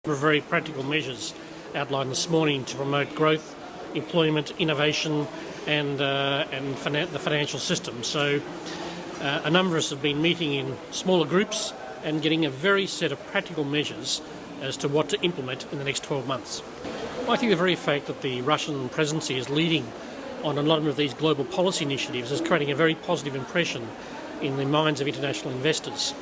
Very practical measures outlined this morning to promote growth, employment, innovation and the financial system. So a number of us have been meeting in smaller groups and getting a very set of practical measures as to what to implement in the next 12 months. I think the very fact that the Russian presidency is leading on a lot of these global policy initiatives is creating a very positive impression in the minds of international investors.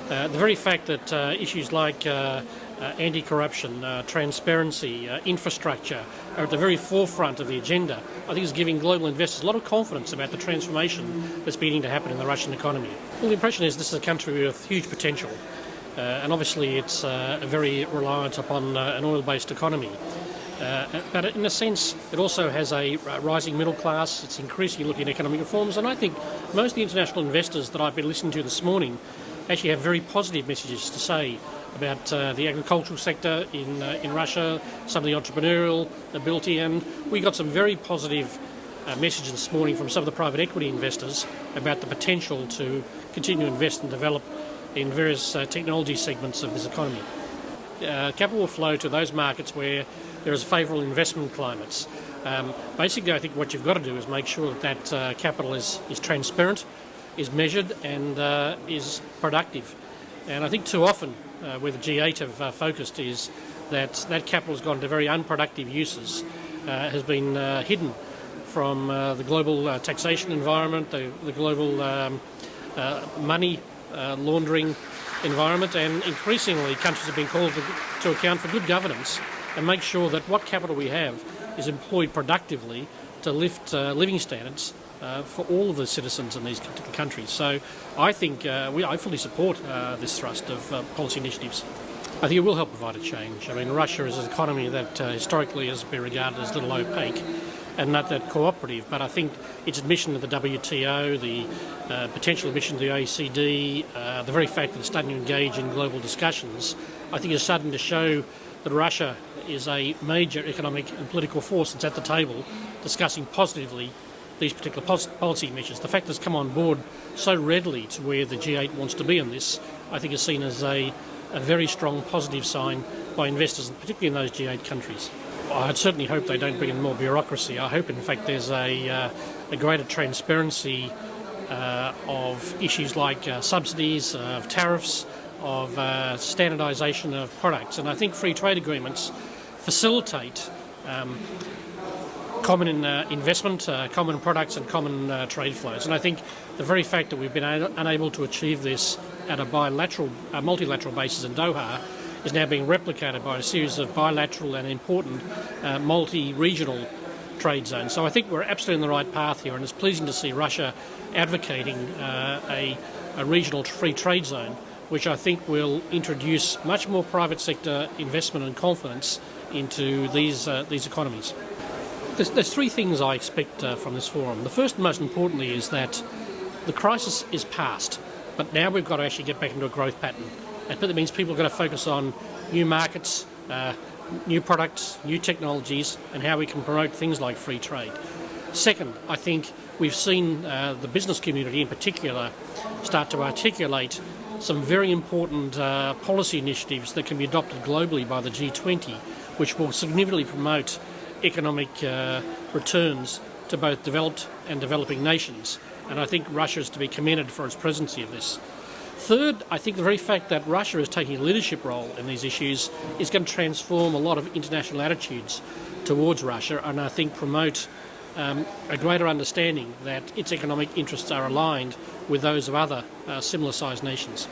The very fact that issues like anti-corruption, transparency, infrastructure are at the very forefront of the agenda, I think is giving global investors a lot of confidence about the transformation that's beginning to happen in the Russian economy. Well, the impression is this is a country with huge potential, and obviously it's very reliant upon an oil-based economy. But in a sense, it also has a rising middle class. It's increasingly looking at economic reforms, and I think most of the international investors that I've been listening to this morning actually have very positive messages to say about the agricultural sector in Russia, some of the entrepreneurial ability, and we got some very positive messages this morning from some of the private equity investors about the potential to continue to invest and develop in various technology segments of this economy. Capital will flow to those markets where there is favourable investment climates. Basically, I think what you've got to do is make sure that capital is transparent, is measured and is productive. And I think too often where the G8 have focused is that capital has gone to very unproductive uses, has been hidden from the global taxation environment, the global money laundering environment, and increasingly countries have been called to account for good governance and make sure that what capital we have is employed productively to lift living standards for all of the citizens in these particular countries. So I think I fully support this thrust of policy initiatives. I think it will help provide a change. I mean, Russia is an economy that historically has been regarded as a little opaque and not that cooperative, but I think its admission to the WTO, the potential admission to the OECD, the very fact that it's starting to engage in global discussions, I think is starting to show that Russia is a major economic and political force that's at the table discussing positively these particular policy measures. The fact that it's come on board so readily to where the G8 wants to be on this, I think is seen as a very strong positive sign by investors, particularly in those G8 countries. I'd certainly hope they don't bring in more bureaucracy. I hope, in fact, there's a greater transparency of issues like subsidies, of tariffs, of standardisation of products. And I think free trade agreements facilitate common investment, common products and common trade flows. And I think the very fact that we've been unable to achieve this at a multilateral basis in Doha is now being replicated by a series of bilateral and important multi-regional trade zones. So I think we're absolutely on the right path here, and it's pleasing to see Russia advocating a regional free trade zone, which I think will introduce much more private sector investment and confidence into these economies. There's three things I expect from this forum. The first and most importantly is that the crisis is past, but now we've got to actually get back into a growth pattern. That means people are going to focus on new markets, new products, new technologies, and how we can promote things like free trade. Second, I think we've seen the business community in particular start to articulate some very important policy initiatives that can be adopted globally by the G20, which will significantly promote economic returns to both developed and developing nations. And I think Russia is to be commended for its presidency of this. Third, I think the very fact that Russia is taking a leadership role in these issues is going to transform a lot of international attitudes towards Russia, and I think promote a greater understanding that its economic interests are aligned with those of other similar-sized nations.